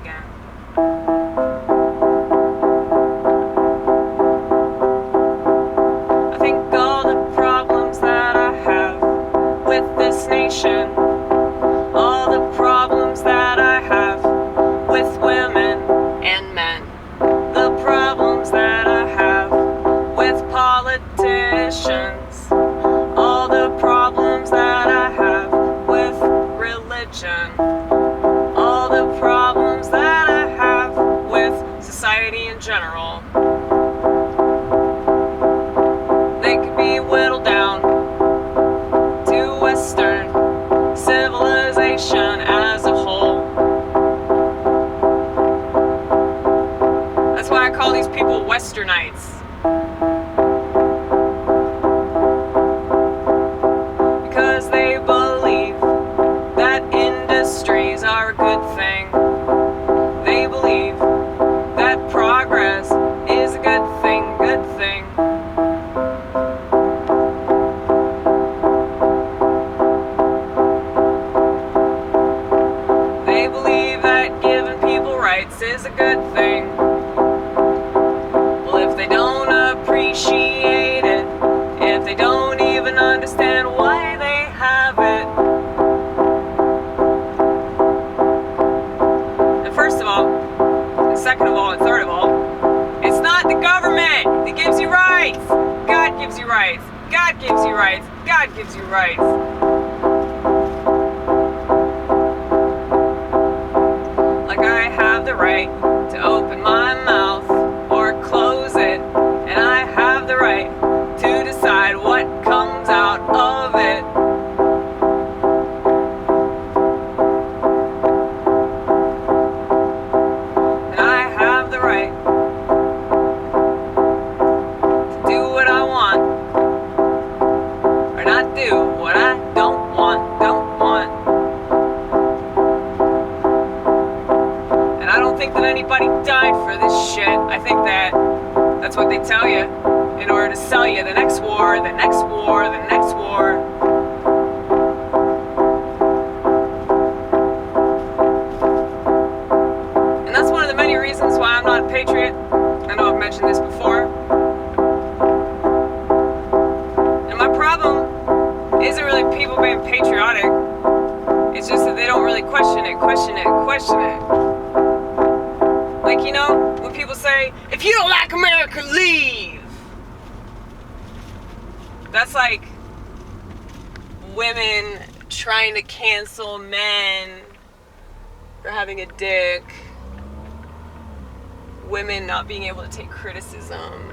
again. I think all the problems that I have with this nation, all the problems that I have with women and men, the problems that I have with politicians, all the problems that I have with religion, all the problems that I have with society in general, they could be whittled down to Western civilization as a whole. That's why I call these people westernites. Because they believe that industries are a good thing. They believe that progress is a good thing, good thing. They believe that giving people rights is a good thing. Well, if they don't appreciate it, if they don't even understand why they have it, and first of all, and second of all, and third of all, it's not the government that gives you rights. God gives you rights. God gives you rights. God gives you rights. Like I have the right to open my mouth or close it, and I have the right to decide what comes out of it. And I have the right to do what I want, or not do what I don't want. And I don't think that anybody died for this shit. I think that's what they tell you in order to sell you the next war, the next war, the next war. And that's one of the many reasons why I'm not a patriot. I know I've mentioned this before. And my problem isn't really people being patriotic. It's just that they don't really question it. Like, you know, when people say, if you don't like America, leave. That's like women trying to cancel men for having a dick. Women not being able to take criticism.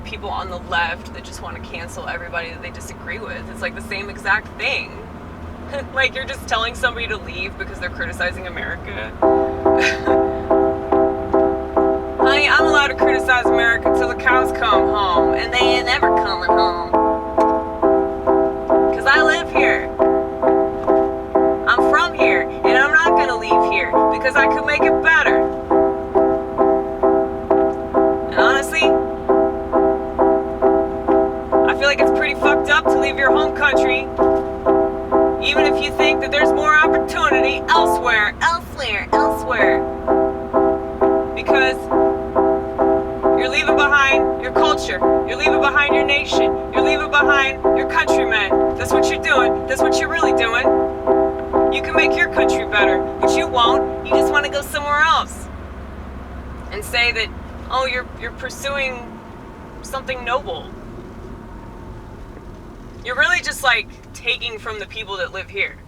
People on the left that just want to cancel everybody that they disagree with. It's like the same exact thing. Like you're just telling somebody to leave because they're criticizing America. Honey, I'm allowed to criticize America till the cows come home, and they ain't never coming home. Cause I live here. I'm from here, and I'm not gonna leave here because I could make it better. And honestly, I feel like it's pretty fucked up to leave your home country, even if you think that there's more opportunity elsewhere. Because you're leaving behind your culture, you're leaving behind your nation, you're leaving behind your countrymen. That's what you're doing, that's what you're really doing. You can make your country better, but you won't. You just want to go somewhere else and say that, oh, you're pursuing something noble. You're really just like taking from the people that live here.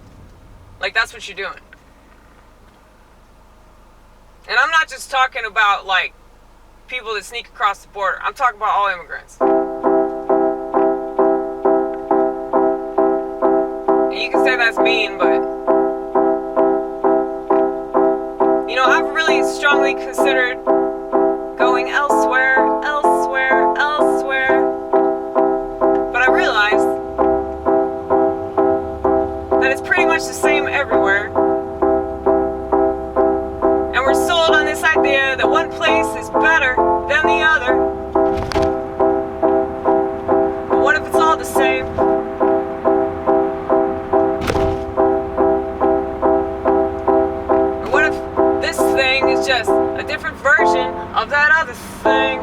Like that's what you're doing. And I'm not just talking about like people that sneak across the border. I'm talking about all immigrants. And you can say that's mean, but you know, I've really strongly considered going elsewhere. But I realized that it's pretty much the same everywhere. And we're sold on this idea that one place is better than the other. But what if it's all the same? just a different version of that other thing.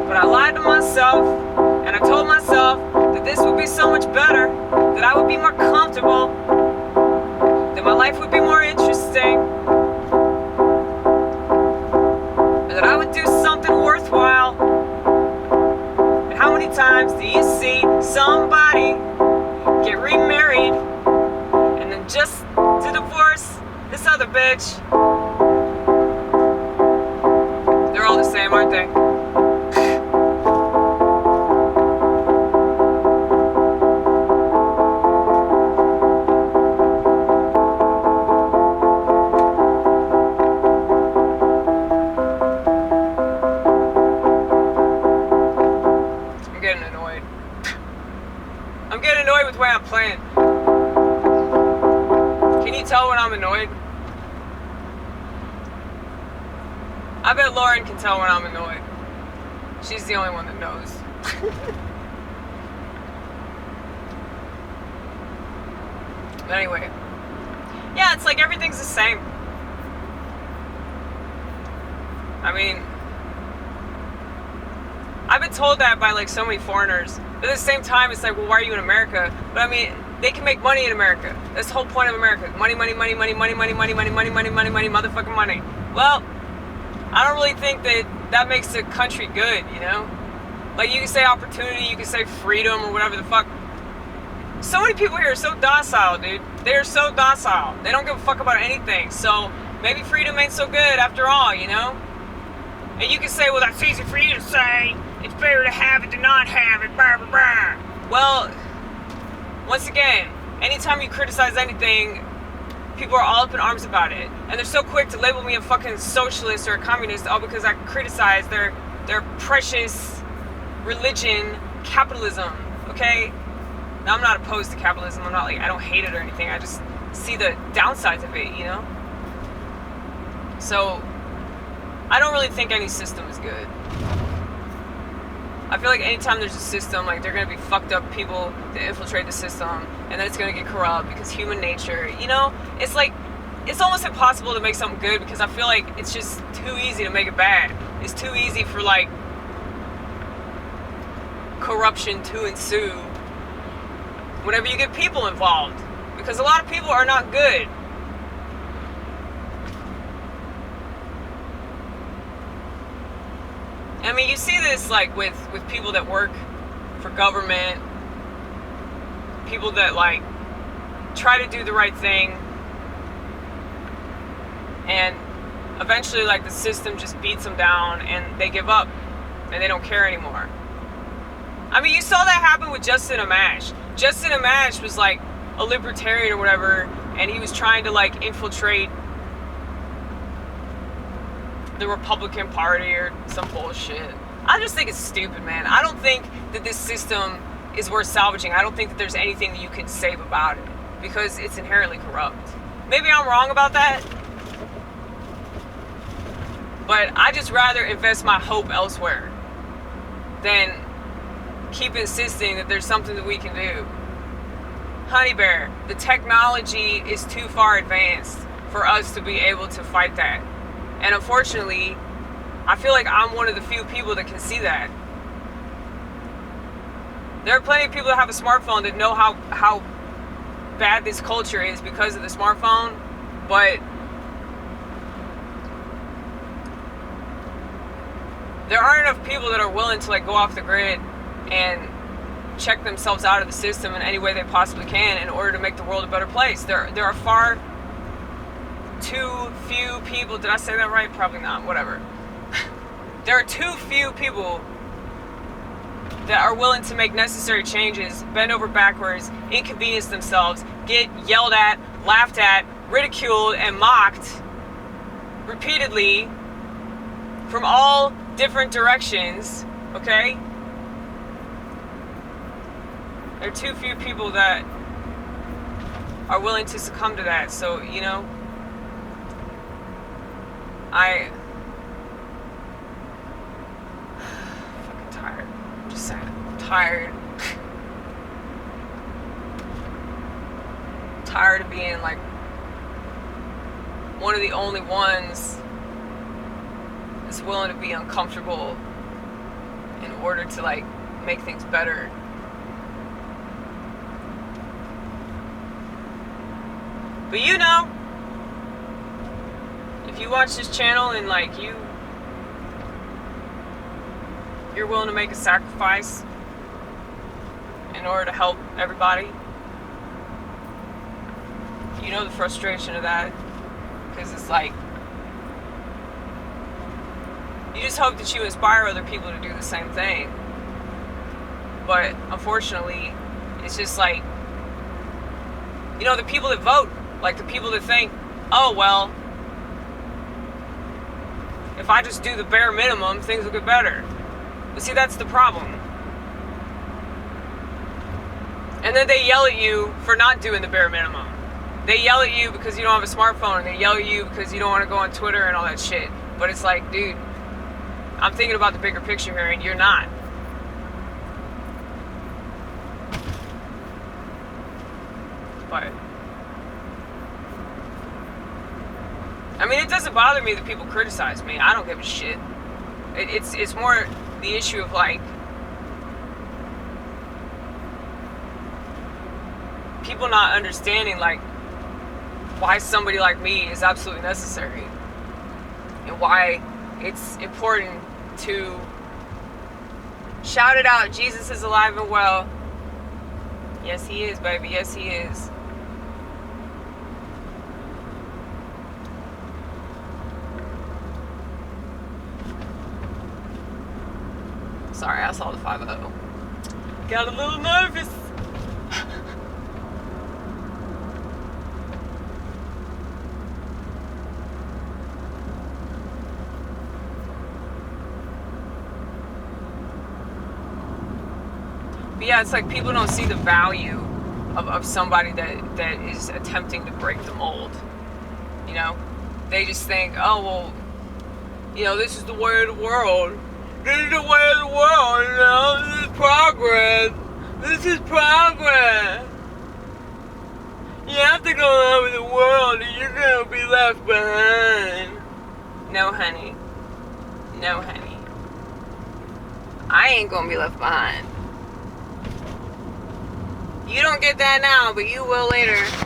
But I lied to myself, and I told myself that this would be so much better, that I would be more comfortable, that my life would be more interesting, and that I would do something worthwhile. And how many times do you see somebody get remarried and then just to divorce this other bitch? They're all the same, aren't they? I'm getting annoyed with the way I'm playing. Can you tell when I'm annoyed? I bet Lauren can tell when I'm annoyed. She's the only one that knows. But anyway. Yeah, it's like everything's the same. I mean, I've been told that by like so many foreigners. But at the same time, it's like, well, why are you in America? But I mean, they can make money in America. That's the whole point of America. Money, money, money, money, money, money, money, money, money, money, money, money, motherfucking money. Well, I don't really think that makes the country good, you know? Like, you can say opportunity, you can say freedom, or whatever the fuck. So many people here are so docile, dude. They're so docile. They don't give a fuck about anything. So maybe freedom ain't so good after all, you know? And you can say, well, that's easy for you to say. It's better to have it than not have it, blah, blah, blah. Well, once again, anytime you criticize anything, people are all up in arms about it. And they're so quick to label me a fucking socialist or a communist, all because I criticize their precious religion, capitalism, okay? Now, I'm not opposed to capitalism. I'm not like, I don't hate it or anything. I just see the downsides of it, you know? So, I don't really think any system is good. I feel like anytime there's a system, like, they're gonna be fucked up people that infiltrate the system, and then it's gonna get corrupt because human nature, you know? It's like, it's almost impossible to make something good because I feel like it's just too easy to make it bad. It's too easy for, like, corruption to ensue whenever you get people involved, because a lot of people are not good. I mean, you see this like with people that work for government, people that like try to do the right thing, and eventually like the system just beats them down and they give up and they don't care anymore. I mean, you saw that happen with Justin Amash. Justin Amash was like a libertarian or whatever, and he was trying to like infiltrate the Republican Party or some bullshit. I just think it's stupid, man. I don't think that this system is worth salvaging. I don't think that there's anything that you can save about it because it's inherently corrupt. Maybe I'm wrong about that, but I just rather invest my hope elsewhere than keep insisting that there's something that we can do. Honey Bear, the technology is too far advanced for us to be able to fight that. And unfortunately, I feel like I'm one of the few people that can see that. There are plenty of people that have a smartphone that know how bad this culture is because of the smartphone, but there aren't enough people that are willing to like go off the grid and check themselves out of the system in any way they possibly can in order to make the world a better place. There are far too few people. Did I say that right? Probably not. Whatever. There are too few people that are willing to make necessary changes, bend over backwards, inconvenience themselves, get yelled at, laughed at, ridiculed, and mocked repeatedly from all different directions, okay? There are too few people that are willing to succumb to that. So, you know, I'm fucking tired. I'm just saying, I'm tired. Tired of being like one of the only ones that's willing to be uncomfortable in order to like make things better. But you know, if you watch this channel and like you're willing to make a sacrifice in order to help everybody, you know the frustration of that, because it's like you just hope that you inspire other people to do the same thing. But unfortunately, it's just like, you know, the people that vote, like the people that think, oh well, if I just do the bare minimum, things will get better. But see, that's the problem. And then they yell at you for not doing the bare minimum. They yell at you because you don't have a smartphone, and they yell at you because you don't want to go on Twitter and all that shit. But it's like, dude, I'm thinking about the bigger picture here, and you're not. But I mean, it doesn't bother me that people criticize me. I don't give a shit. It's more the issue of like people not understanding like why somebody like me is absolutely necessary, and why it's important to shout it out. Jesus is alive and well. Yes, he is, baby. Yes, he is. Sorry, I saw the 5-0. Got a little nervous. But yeah, it's like people don't see the value of somebody that is attempting to break the mold. You know? They just think, oh, well, you know, this is the way of the world. This is the way of the world, you know? This is progress. This is progress. You have to go out with the world or you're going to be left behind. No, honey. No, honey. I ain't going to be left behind. You don't get that now, but you will later.